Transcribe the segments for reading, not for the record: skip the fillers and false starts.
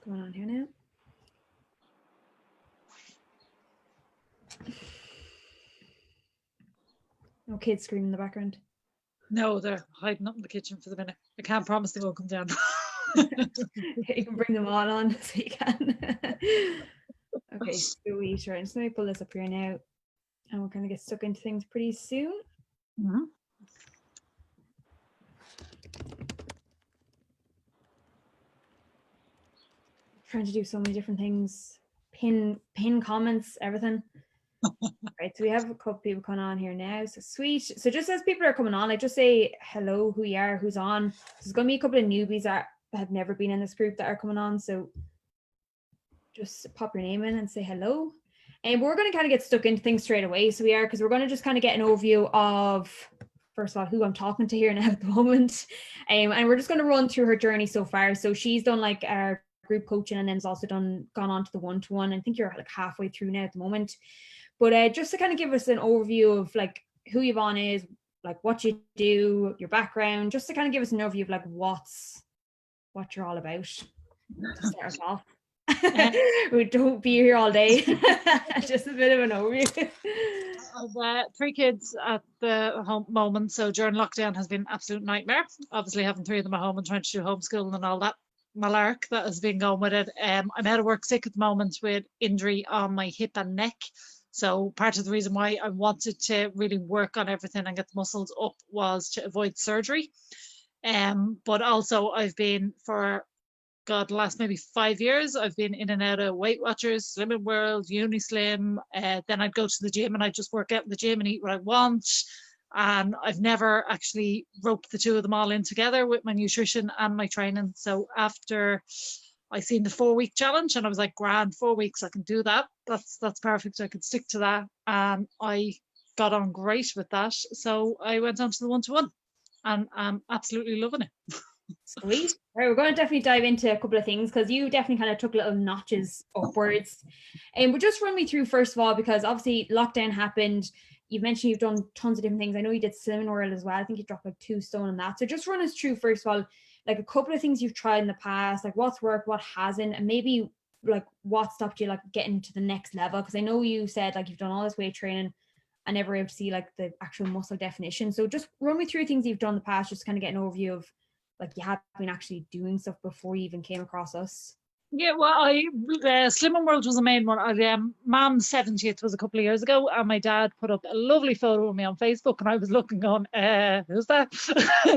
going on here now? No kids screaming in the background. No, they're hiding up in the kitchen for the minute. I can't promise they won't come down. You can bring them all on so you can. Okay, sweet. Right, so let me pull this up here now. And we're going to get stuck into things pretty soon. Mm-hmm. Trying to do so many different things. Pin comments, everything. Right, so we have a couple people coming on here now. So sweet. So just as people are coming on, like just say hello, who you are, who's on. There's going to be a couple of newbies that have never been in this group that are coming on. So just pop your name in and say hello. And we're going to kind of get stuck into things straight away. So we are, because we're going to just kind of get an overview of, first of all, who I'm talking to here now at the moment. And we're just going to run through her journey so far. So she's done like our group coaching and then has also gone on to the one-to-one. I think you're like halfway through now at the moment. But just to kind of give us an overview of like who Yvonne is, like what you do, your background, just to kind of give us an overview of like what you're all about. To start us off. We don't be here all day. Just a bit of an overview. I've 3 kids at the home moment, so during lockdown has been an absolute nightmare. Obviously having 3 of them at home and trying to do homeschooling and all that malark that has been going with it. I'm out of work sick at the moment with injury on my hip and neck. So part of the reason why I wanted to really work on everything and get the muscles up was to avoid surgery. But also I've been for the last maybe 5 years, I've been in and out of Weight Watchers, Slimming World, Unislim. Then I'd go to the gym and I'd just work out in the gym and eat what I want. And I've never actually roped the 2 of them all in together with my nutrition and my training. So after I seen the 4-week challenge and I was like, grand, 4 weeks, I can do that. That's perfect. I could stick to that. And I got on great with that. So I went on to the one-to-one and I'm absolutely loving it. Sweet. Right, we're going to definitely dive into a couple of things because you definitely kind of took little notches upwards. And but just run me through first of all, because obviously lockdown happened. You've mentioned you've done tons of different things. I know you did Slimming World as well. I think you dropped like 2 stone on that. So just run us through first of all, like a couple of things you've tried in the past, like what's worked, what hasn't, and maybe like what stopped you like getting to the next level. Because I know you said like you've done all this weight training and never able to see like the actual muscle definition. So just run me through things you've done in the past, just kind of get an overview of like you have been actually doing stuff before you even came across us. Yeah, well, Slimming World was the main one. Mom's 70th was a couple of years ago, and my dad put up a lovely photo of me on Facebook, and I was looking going, who's that?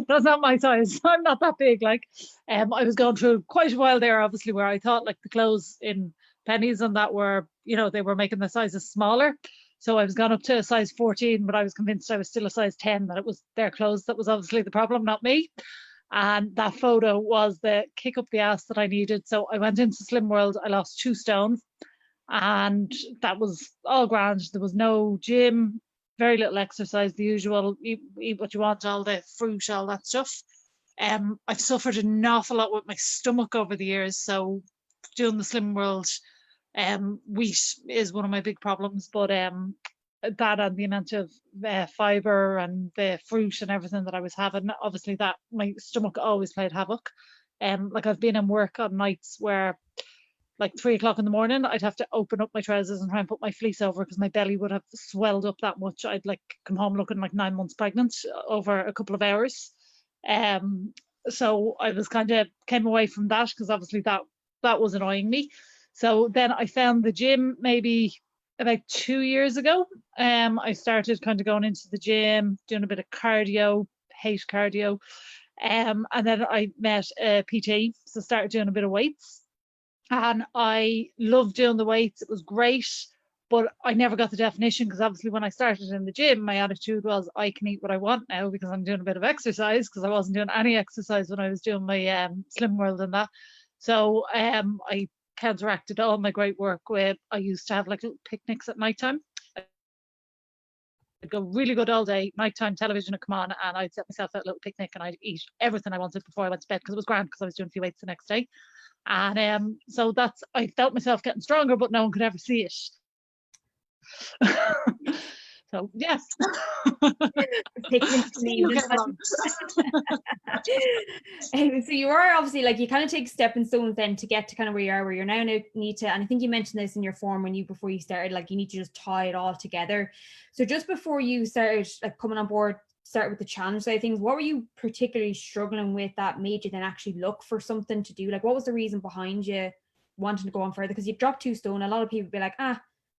That's not my size. I'm not that big. Like, I was going through quite a while there, obviously, where I thought like the clothes in pennies and that were, they were making the sizes smaller. So I was gone up to a size 14, but I was convinced I was still a size 10, that it was their clothes that was obviously the problem, not me. And that photo was the kick up the ass that I needed. So I went into Slim World, I lost 2 stone, and that was all grand. There was no gym, very little exercise, the usual, eat what you want, all the fruit, all that stuff. I've suffered an awful lot with my stomach over the years. So doing the Slim World, wheat is one of my big problems, but that and the amount of fiber and the fruit and everything that I was having, obviously that my stomach always played havoc. Like I've been in work on nights where like 3 o'clock in the morning I'd have to open up my trousers and try and put my fleece over because my belly would have swelled up that much. I'd like come home looking like 9 months pregnant over a couple of hours. So I was kind of came away from that because obviously that was annoying me. So then I found the gym maybe about 2 years ago. I started kind of going into the gym, doing a bit of cardio, hate cardio. And then I met a PT, so started doing a bit of weights. And I loved doing the weights. It was great, but I never got the definition because obviously when I started in the gym, my attitude was I can eat what I want now because I'm doing a bit of exercise, because I wasn't doing any exercise when I was doing my Slim World and that. So I counteracted all my great work with, I used to have like little picnics at nighttime. I'd go really good all day, nighttime television would come on, and I'd set myself a little picnic and I'd eat everything I wanted before I went to bed because it was grand because I was doing a few weights the next day. And so I felt myself getting stronger, but no one could ever see it. So yes. Picnics in the You evening get time. wrong. So you are obviously like, you kind of take stepping stones then to get to kind of where you are, where you're now need to, and I think you mentioned this in your form before you started, like you need to just tie it all together. So just before you started like coming on board, start with the challenge side of things, what were you particularly struggling with that made you then actually look for something to do? Like what was the reason behind you wanting to go on further? Because you've dropped 2 stone. A lot of people be like,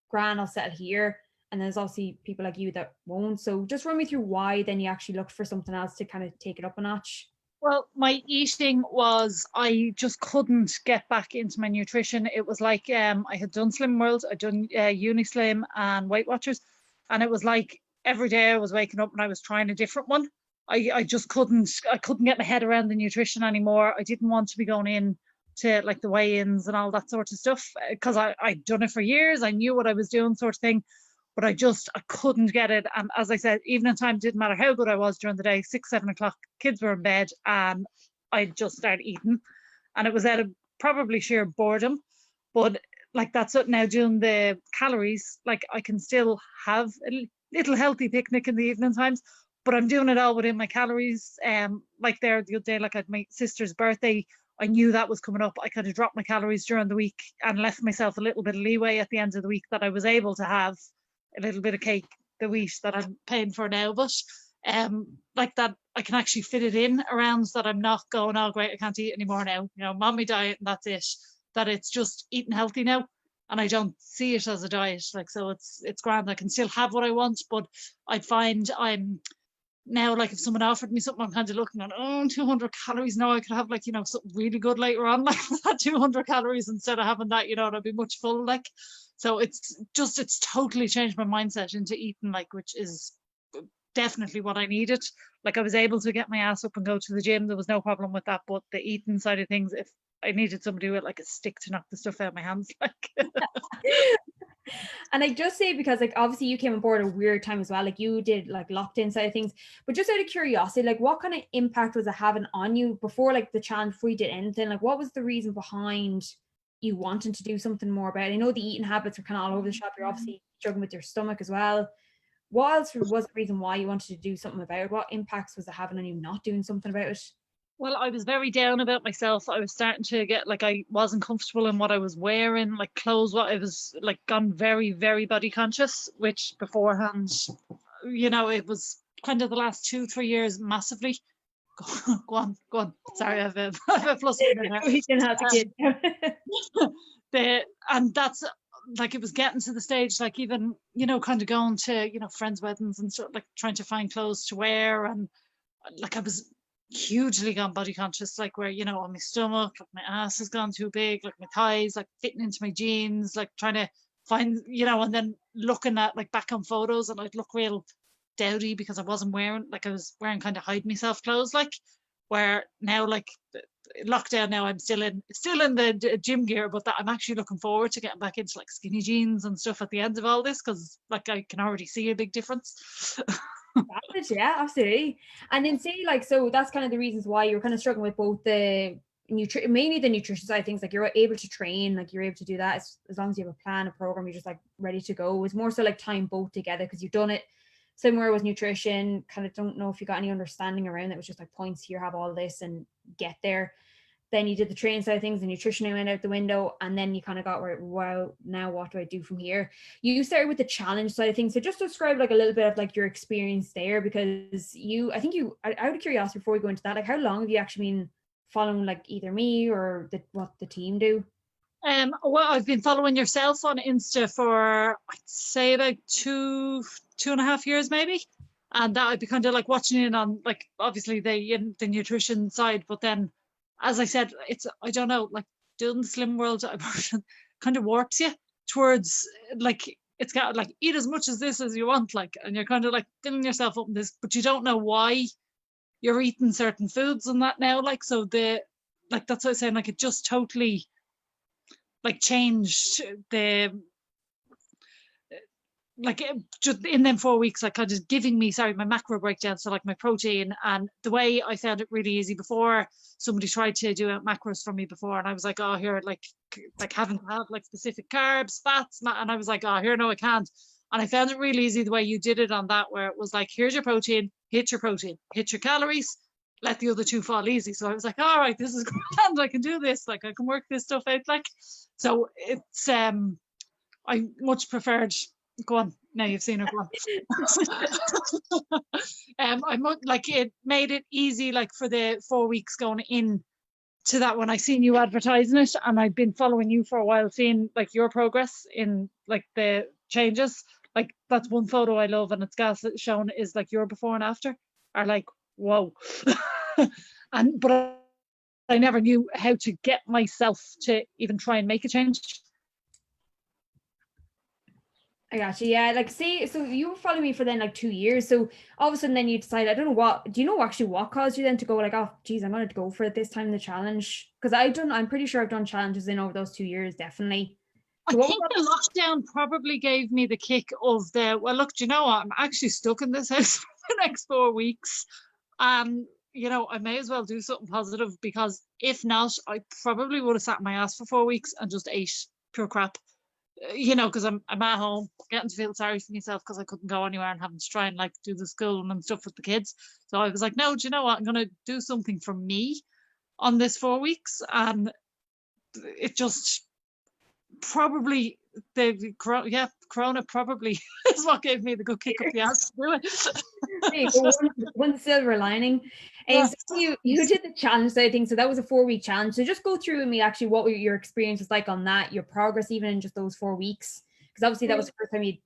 grand, I'll settle here. And there's obviously people like you that won't. So just run me through why then you actually looked for something else to kind of take it up a notch. Well, my eating was, I just couldn't get back into my nutrition. It was like I had done Slim World, I'd done Unislim and Weight Watchers, and it was like every day I was waking up and I was trying a different one. I just couldn't get my head around the nutrition anymore. I didn't want to be going in to like the weigh-ins and all that sort of stuff because I'd done it for years. I knew what I was doing, sort of thing. But I couldn't get it. And as I said, evening time didn't matter how good I was during the day, 6, 7 o'clock, kids were in bed and I just started eating. And it was out of probably sheer boredom. But like that's what now doing the calories, like I can still have a little healthy picnic in the evening times, but I'm doing it all within my calories. Like there the other day, like at my sister's birthday, I knew that was coming up. I kind of dropped my calories during the week and left myself a little bit of leeway at the end of the week that I was able to have a little bit of cake the week that I'm paying for now, but like that I can actually fit it in around so that I'm not going, oh great, I can't eat anymore now, you know, mommy diet and that's it, that it's just eating healthy now and I don't see it as a diet, like, so it's grand. I can still have what I want, but I find I'm now, like if someone offered me something, I'm kind of looking at 200 calories. Now I could have like, you know, something really good later on, like that 200 calories instead of having that, you know, and I'd be much full, like. So it's totally changed my mindset into eating, like, which is definitely what I needed. Like I was able to get my ass up and go to the gym. There was no problem with that. But the eating side of things, if I needed somebody with like a stick to knock the stuff out of my hands, like. And I just say, because like obviously you came on board at a weird time as well, like you did like locked in side of things, but just out of curiosity, like what kind of impact was it having on you before like the challenge, before you did anything? Like what was the reason behind you wanting to do something more about it? I know the eating habits are kind of all over the shop. You're obviously struggling with your stomach as well. What else was the reason why you wanted to do something about it? What impacts was it having on you not doing something about it? Well, I was very down about myself. I was starting to get like, I wasn't comfortable in what I was wearing, like clothes. What I was like, gone very, very body conscious, which beforehand, you know, it was kind of the last 2-3 years massively. Go on. Sorry, I have a, I have a plus in there. We can have the kid. And that's like, it was getting to the stage, like even, you know, kind of going to, you know, friends' weddings and sort of like trying to find clothes to wear, and like I was hugely gone body conscious, like where, you know, on my stomach, like my ass has gone too big, like my thighs like fitting into my jeans, like trying to find, you know, and then looking at like back on photos and I'd look real dowdy because I wasn't wearing, like I was wearing kind of hide myself clothes, like, where now like lockdown now I'm still in the gym gear, but that I'm actually looking forward to getting back into like skinny jeans and stuff at the end of all this, because like I can already see a big difference. Yeah, absolutely. And then say like, so that's kind of the reasons why you're kind of struggling with both the mainly the nutrition side of things. Like you're able to train, like you're able to do that as long as you have a plan, a program, you're just like ready to go. It's more so like tying both together because you've done it somewhere with nutrition. Kind of don't know if you got any understanding around it. It was just like points here, have all this and get there. Then you did the training side of things, the nutrition went out the window, and then you kind of got where, wow, now what do I do from here? You started with the challenge side of things. So just describe like a little bit of like your experience there, because I think out of curiosity, before we go into that, like how long have you actually been following like either me or what the team do? Well, I've been following yourself on Insta for I'd say about 2.5 years maybe, and that I'd be kind of like watching in on like obviously the nutrition side, but then as I said, it's, I don't know, like doing the Slim World kind of warps you towards like, it's got like eat as much as this as you want, like, and you're kind of like filling yourself up in this, but you don't know why you're eating certain foods and that now, like, so like that's what I'm saying, like it just totally like changed the, like just in them 4 weeks, like kind of giving me, sorry, my macro breakdown, so like my protein, and the way I found it really easy before, somebody tried to do out macros for me before and I was like, oh here, like having to have like specific carbs, fats, and I was like, oh here, no I can't. And I found it really easy the way you did it on that, where it was like, here's your protein, hit your calories, let the other two fall easy. So I was like, all right, this is grand. I can do this. Like I can work this stuff out. Like, so it's I much preferred. Go on. Now you've seen her. Go on. I like it made it easy, like for the 4 weeks going in to that when I seen you advertising it, and I've been following you for a while, seeing like your progress in like the changes. Like that's one photo I love, and it's gas shown is like your before and after are like whoa. And but I never knew how to get myself to even try and make a change. I got you. Yeah, like say, so you were following me for then like 2 years. So all of a sudden, then you decide, I don't know what. Do you know actually what caused you then to go like, oh, geez, I'm gonna go for it this time, the challenge? Because I'm pretty sure I've done challenges in over those 2 years, definitely. I So think the lockdown probably gave me the kick of the, well, look, do you know what? I'm actually stuck in this house for the next 4 weeks. You know, I may as well do something positive, because if not, I probably would have sat my ass for 4 weeks and just ate pure crap. You know, because I'm at home getting to feel sorry for myself because I couldn't go anywhere and having to try and like do the school and stuff with the kids. So I was like, no, do you know what? I'm gonna do something for me on this 4 weeks, and it just probably Corona probably is what gave me the good kick up the ass to do it. one silver lining. And so you did the challenge side thing. So that was a 4 week challenge. So just go through with me actually what your experience was like on that, your progress even in just those 4 weeks. Because obviously that was the first time you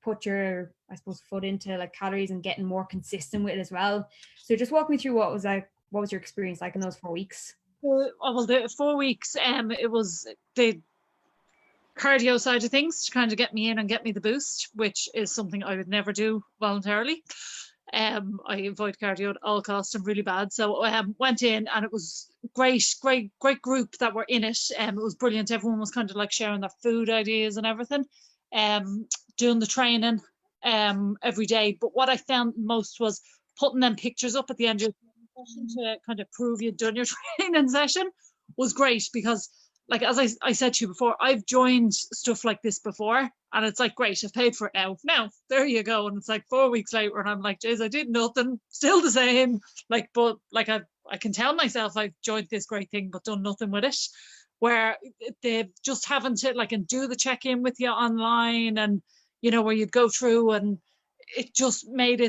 put your, I suppose, foot into like calories and getting more consistent with it as well. So just walk me through what was your experience like in those 4 weeks? Well, the 4 weeks, it was the cardio side of things to kind of get me in and get me the boost, which is something I would never do voluntarily. I avoid cardio at all costs. I'm really bad. So went in, and it was great group that were in it. It was brilliant. Everyone was kind of like sharing their food ideas and everything. Doing the training every day. But what I found most was putting them pictures up at the end of your session to kind of prove you'd done your training session was great, because like as I said to you before, I've joined stuff like this before, and it's like, great, I've paid for it now. Now, there you go. And it's like 4 weeks later, and I'm like, geez, I did nothing, still the same. Like, but like I can tell myself I've joined this great thing, but done nothing with it. Where they just having to like and do the check-in with you online, and you know, where you'd go through, and it just made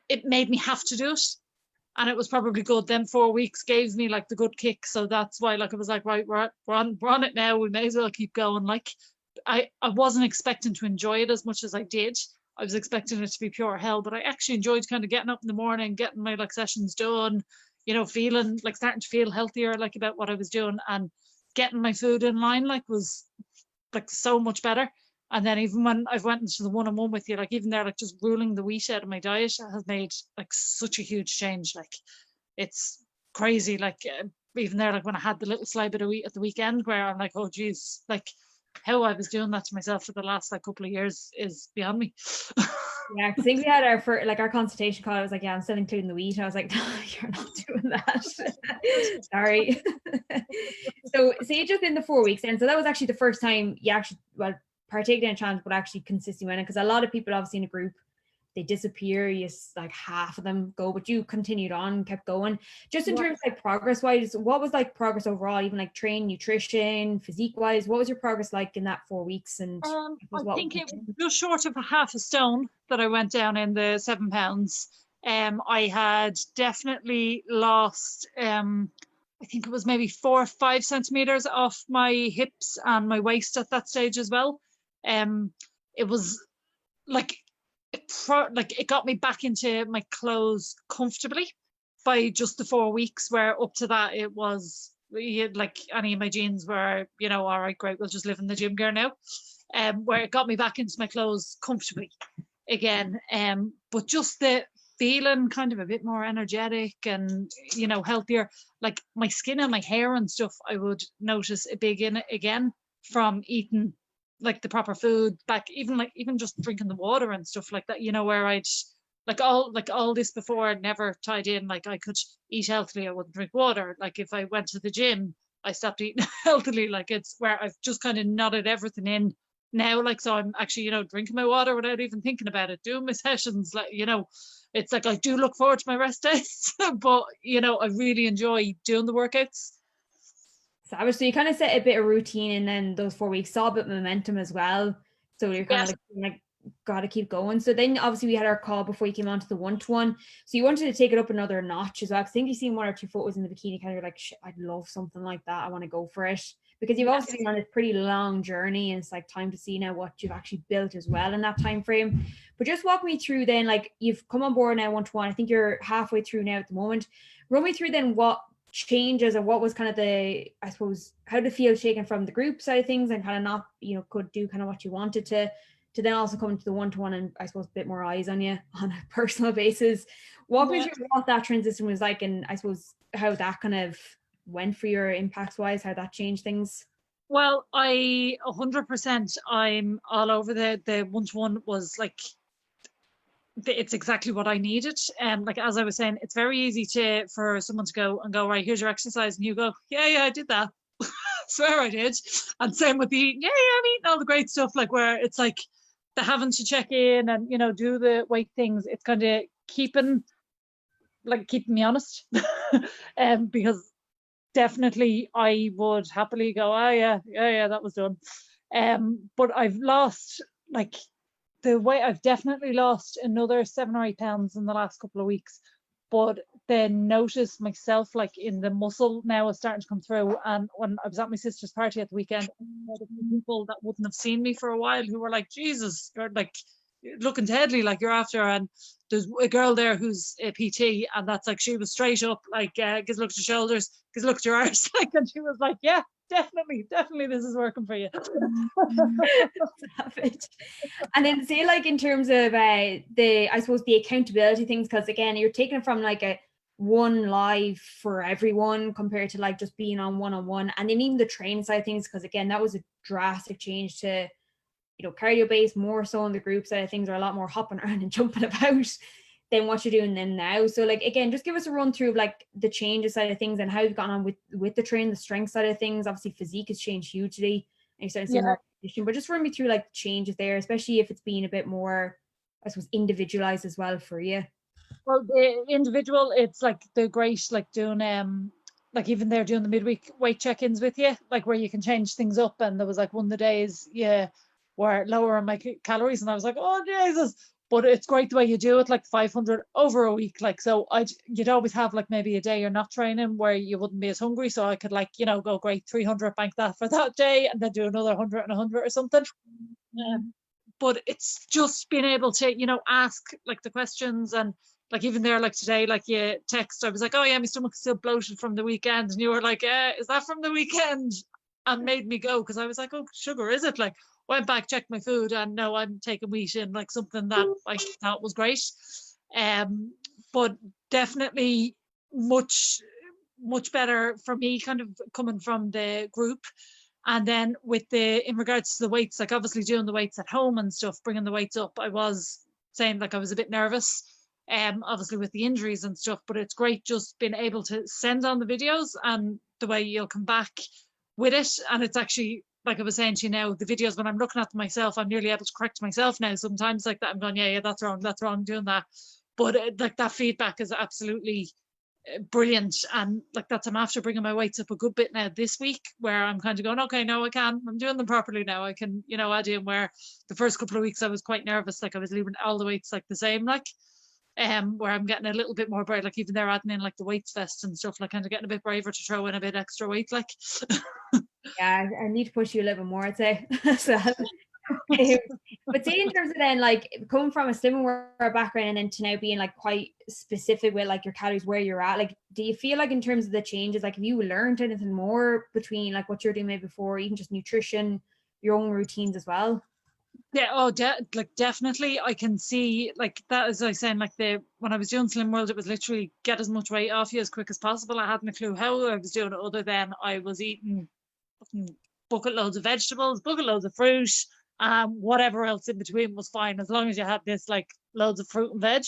me have to do it. And it was probably good. Then 4 weeks gave me like the good kick. So that's why like it was like, right, we're on it now. We may as well keep going. Like I wasn't expecting to enjoy it as much as I did. I was expecting it to be pure hell, but I actually enjoyed kind of getting up in the morning, getting my like sessions done, you know, feeling like starting to feel healthier, like about what I was doing, and getting my food in line like was like so much better. And then even when I've went into the one-on-one with you, like even there, like just ruling the wheat out of my diet has made like such a huge change. Like it's crazy. Like even there, like when I had the little slice bit of wheat at the weekend, where I'm like, oh geez, like how I was doing that to myself for the last like couple of years is beyond me. Yeah, I think we had our consultation call. I was like, yeah, I'm still including the wheat. I was like, no, you're not doing that. Sorry. So say just in the 4 weeks, and so that was actually the first time you actually partake in a challenge, but actually consistently in it. Because a lot of people obviously in a group, they disappear. Like half of them go, but you continued on, kept going. Just in terms of like progress wise, what was like progress overall, even like training, nutrition, physique wise? What was your progress like in that 4 weeks? And I think it was just short of a half a stone that I went down in the 7 pounds. I had definitely lost I think it was maybe 4 or 5 centimeters off my hips and my waist at that stage as well. It was like it got me back into my clothes comfortably by just the 4 weeks, where up to that it was like any of my jeans were, you know, all right, great, we'll just live in the gym gear now. Where it got me back into my clothes comfortably again. But just the feeling kind of a bit more energetic and, you know, healthier. Like my skin and my hair and stuff, I would notice a big in it again from eating like the proper food back, even just drinking the water and stuff like that, you know, where I'd like all this before never tied in. Like I could eat healthily, I wouldn't drink water. Like if I went to the gym, I stopped eating healthily. Like it's where I've just kind of knotted everything in now, like, so I'm actually, you know, drinking my water without even thinking about it, doing my sessions, like, you know, it's like I do look forward to my rest days, but, you know, I really enjoy doing the workouts. Savage. So you kind of set a bit of routine, and then those 4 weeks saw a bit of momentum as well. So you're kind Yes. of like got to keep going. So then obviously we had our call before you came on to the 1-to-1. So you wanted to take it up another notch as well. I think you seen 1 or 2 photos in the bikini, kind of like, I'd love something like that. I want to go for it. Because you've Yes. obviously been on this pretty long journey, and it's like time to see now what you've actually built as well in that time frame. But just walk me through then, like, you've come on board now 1-to-1. I think you're halfway through now at the moment. Run me through then what changes, and what was kind of the, I suppose, how to feel shaken from the group side of things, and kind of not, you know, could do kind of what you wanted to then also come to the 1-to-1, and I suppose a bit more eyes on you on a personal basis. Walk me through what that transition was like, and I suppose how that kind of went for your impacts wise, how that changed things. Well, I 100%, I'm all over the 1-to-1 was like, it's exactly what I needed. And like, as I was saying, it's very easy for someone to go, right, here's your exercise. And you go, yeah, I did that. Swear I did. And same with the eating. Yeah, I'm eating all the great stuff. Like, where it's like the having to check in and, you know, do the weight things. It's kind of keeping me honest. Because definitely I would happily go, oh yeah, that was done. But I've lost, like, the weight, I've definitely lost another 7 or 8 pounds in the last couple of weeks. But then notice myself, like, in the muscle now is starting to come through. And when I was at my sister's party at the weekend, people that wouldn't have seen me for a while who were like, Jesus, you're like looking deadly, like you're after. And there's a girl there who's a PT, and that's like, she was straight up, like, gives a look at your shoulders, gives a look at your arse, like, and she was like, yeah, definitely this is working for you. Savage. And then say, like, in terms of the, I suppose, the accountability things, because again, you're taking it from like a one live for everyone compared to like just being on one-on-one, and then even the training side of things, because again, that was a drastic change to, you know, cardio based, more so in the group side of things, are a lot more hopping around and jumping about than what you're doing then now. So like, again, just give us a run through of like the changes side of things and how you've gone on with the training, the strength side of things. Obviously physique has changed hugely, and you're starting to see more competition, but just run me through like changes there, especially if it's being a bit more, I suppose, individualized as well for you. Well, the individual, it's like the great, like doing like even they're doing the midweek weight check-ins with you, like where you can change things up. And there was like one of the days, were lower on my calories, and I was like, oh Jesus. But it's great the way you do it, like 500 over a week. Like, so you'd always have like maybe a day you're not training where you wouldn't be as hungry. So I could, like, you know, go great 300, bank that for that day, and then do another 100 and 100 or something. But it's just being able to, you know, ask like the questions. And like even there, like today, like you text, I was like, oh yeah, my stomach's still bloated from the weekend. And you were like, is that from the weekend? And made me go, because I was like, oh, sugar, is it? Like, went back, checked my food, and no, I'm taking wheat in, like something that I thought was great. But definitely much better for me, kind of coming from the group. And then in regards to the weights, like obviously doing the weights at home and stuff, bringing the weights up, I was saying like I was a bit nervous, obviously with the injuries and stuff, but it's great just being able to send on the videos and the way you'll come back with it. And it's actually, like I was saying to you now, the videos, when I'm looking at them myself, I'm nearly able to correct myself now. Sometimes like that, I'm going, yeah, that's wrong, doing that. But like that feedback is absolutely brilliant. And like I'm after bringing my weights up a good bit now this week, where I'm kind of going, okay, no, I'm doing them properly now. I can, you know, add in, where the first couple of weeks I was quite nervous, like I was leaving all the weights like the same, like where I'm getting a little bit more brave, like even they're adding in like the weights vest and stuff, like kind of getting a bit braver to throw in a bit extra weight, like. Yeah, I need to push you a little bit more, I'd say. So, but say in terms of then, like, coming from a slimmer background and then to now being like quite specific with like your calories, where you're at, like, do you feel like in terms of the changes, like have you learned anything more between like what you're doing maybe before, even just nutrition, your own routines as well? Yeah, like definitely I can see, like that, as I was saying, like when I was doing Slim World, it was literally get as much weight off you as quick as possible. I hadn't a clue how I was doing it, other than I was eating bucket loads of vegetables, bucket loads of fruit, whatever else in between was fine, as long as you had this like loads of fruit and veg.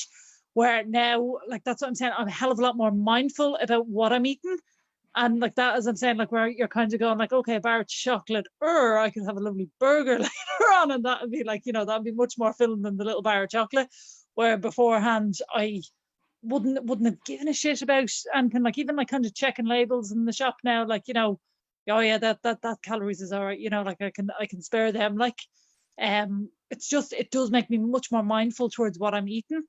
Where now, like that's what I'm saying, I'm a hell of a lot more mindful about what I'm eating, And like that, as I'm saying, like where you're kind of going like, okay, a bar of chocolate, or I could have a lovely burger later on, and that would be like, that'd be much more filling than the little bar of chocolate. Where beforehand I wouldn't have given a shit about anything, like even like kind of checking labels in the shop now, like, oh yeah, that calories is all right, like I can spare them, like it's just, it does make me much more mindful towards what I'm eating.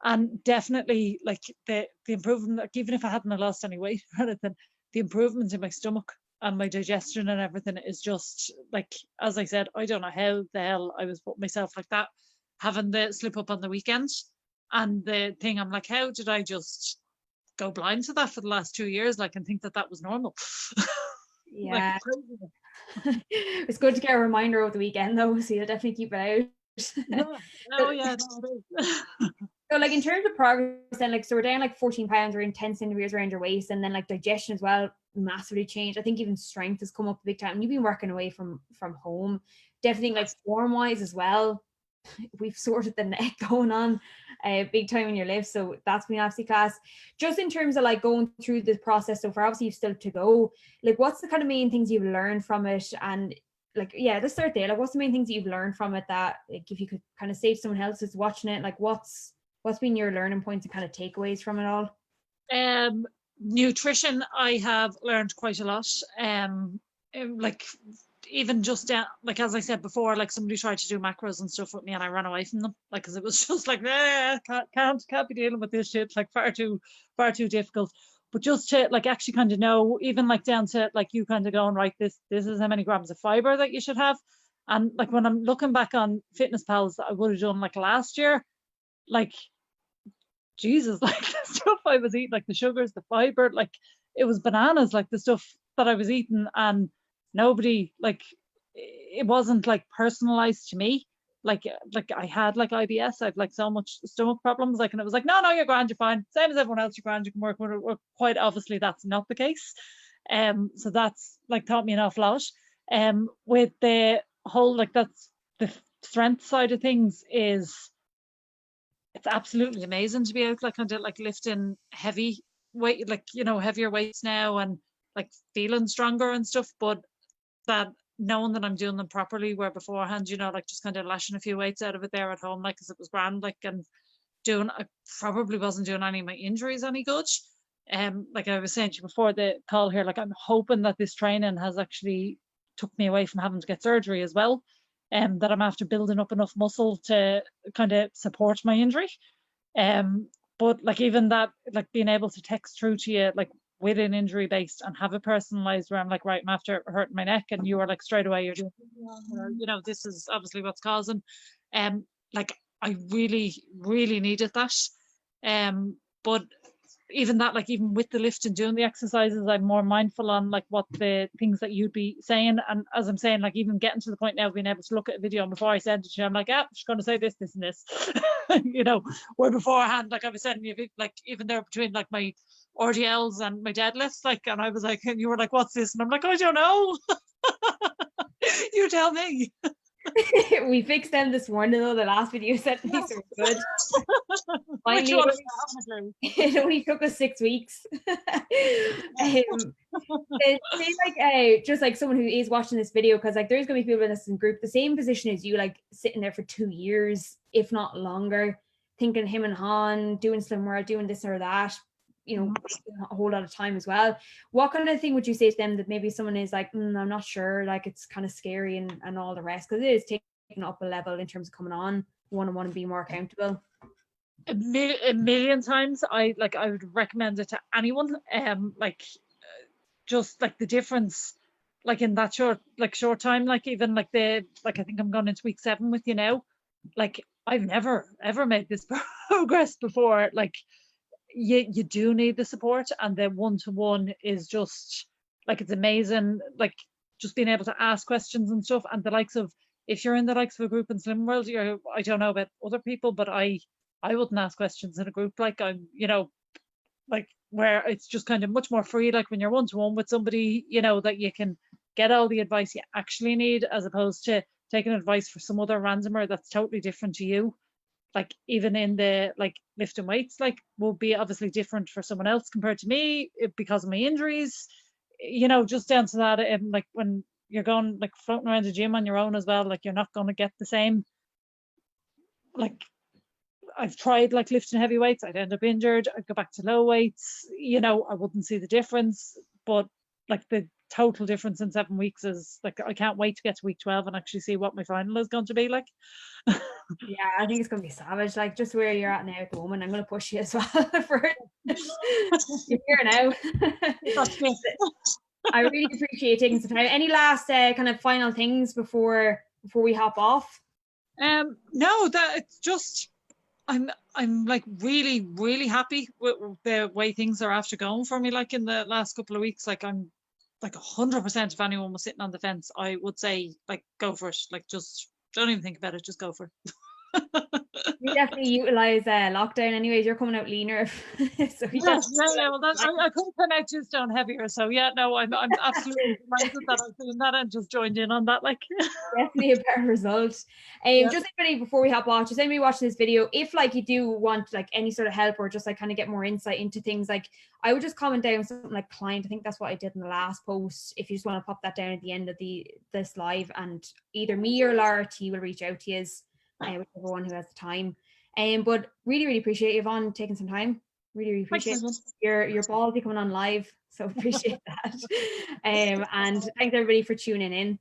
And definitely like the improvement, like even if I hadn't lost any weight or anything, the improvements in my stomach and my digestion and everything is just like, as I said, I don't know how the hell I was putting myself like that, having the slip up on the weekends. And the thing, I'm like, how did I just go blind to that for the last 2 years, like, and think that was normal? Yeah. Like, it's good to get a reminder over the weekend though, so you'll definitely keep it out. Yeah. Oh yeah, no, it is. So like in terms of progress then, like, so we're down like 14 pounds, we're in 10 centimeters around your waist, and then like digestion as well massively changed. I think even strength has come up big time. You've been working away from home. Definitely like form wise as well, we've sorted the neck going on big time in your life, so that's been absolutely class. Just in terms of like going through the process so far, obviously you've still to go, like what's the kind of main things you've learned from it? And like, yeah, let's start there. Like, what's the main things that you've learned from it, that like if you could kind of say to someone else who's watching it, like what's been your learning points and kind of takeaways from it all? Nutrition, I have learned quite a lot. Like even just like as I said before, like somebody tried to do macros and stuff with me, and I ran away from them, like because it was just like, can't be dealing with this shit, like far too difficult. But just to like actually kind of know, even like down to like you kind of going, right, this is how many grams of fiber that you should have. And like when I'm looking back on Fitness Pals that I would have done like last year, like Jesus, like the stuff I was eating, like the sugars, the fiber, like it was bananas, like the stuff that I was eating, and nobody, like it wasn't like personalized to me. Like I had like IBS, I've like so much stomach problems, like, and it was like, no, you're grand, you're fine, same as everyone else, you're grand, you can work with it. Well, quite obviously that's not the case. So that's like taught me an awful lot. With the whole, like that's the strength side of things, is it's absolutely amazing to be out like kind of like lifting heavy weight, like heavier weights now, and like feeling stronger and stuff. But that knowing that I'm doing them properly, where beforehand, like just kind of lashing a few weights out of it there at home, like because it was grand, like, and I probably wasn't doing any of my injuries any good. Like I was saying to you before the call here, like I'm hoping that this training has actually took me away from having to get surgery as well. That I'm after building up enough muscle to kind of support my injury. But like even that, like being able to text through to you, like with an injury based, and have it personalized, where I'm like, right, I'm after hurting my neck, and you are like straight away, you're doing, this is obviously what's causing. Like I really, really needed that. But even that, like even with the lift and doing the exercises, I'm more mindful on like what the things that you'd be saying. And as I'm saying, like even getting to the point now of being able to look at a video, and before I send it to you, I'm like, I'm just going to say this and this, where beforehand, like I was sending you, like even there between like my RDLs and my deadlifts, like, and I was like, and you were like, what's this? And I'm like, I don't know. You tell me. We fixed them this morning though. The last video sent me, so good. Finally, it only took us 6 weeks. Say like just like someone who is watching this video, because like there's gonna be people in this group the same position as you, like sitting there for 2 years, if not longer, thinking him and Han doing Slim World, doing this or that, a whole lot of time as well. What kind of thing would you say to them that maybe someone is like, I'm not sure, like it's kind of scary and all the rest, because it is taking up a level in terms of coming on, want to be more accountable? A million times, I would recommend it to anyone. Just like the difference, like in that short time, like even like I think I'm going into week 7 with you now. Like I've never ever made this progress before. Like you do need the support, and the one-to-one is just like, it's amazing. Like just being able to ask questions and stuff, and the likes of, if you're in the likes of a group in Slim World, I don't know about other people, but I wouldn't ask questions in a group. Like I'm, like where it's just kind of much more free, like when you're one-to-one with somebody, that you can get all the advice you actually need, as opposed to taking advice for some other randomer that's totally different to you. like even in the like lifting weights, like will be obviously different for someone else compared to me because of my injuries, you know, just down to that. Like when you're going like floating around the gym on your own as well, like you're not going to get the same. Like I've tried like lifting heavy weights, I'd end up injured. I'd go back to low weights, you know, I wouldn't see the difference. But like the total difference in 7 weeks is like, I can't wait to get to week 12 and actually see what my final is going to be like. Yeah, I think it's going to be savage. Like just where you're at now at the moment, I'm going to push you as well for you're here now. I really appreciate you taking some time. Any last kind of final things before we hop off? No, that it's just I'm like really happy with the way things are after going for me. Like in the last couple of weeks, like I'm like 100%. If anyone was sitting on the fence, I would say like go for it. Like just don't even think about it. Just go for it. You definitely utilize lockdown anyways. You're coming out leaner. So yeah, well, I could come out 2 stone heavier. So yeah, no, I'm absolutely delighted that I've seen that and just joined in on that. Like definitely a better result. Just anybody before we hop off, just anybody watching this video, if like you do want like any sort of help or just like kind of get more insight into things, like I would just comment down something like client. I think that's what I did in the last post. If you just want to pop that down at the end of this live, and either me or Laura T will reach out to you, whichever one who has the time. But really appreciate you, Yvonne, taking some time. Really appreciate your ballsy coming on live. So appreciate that. And thanks everybody for tuning in.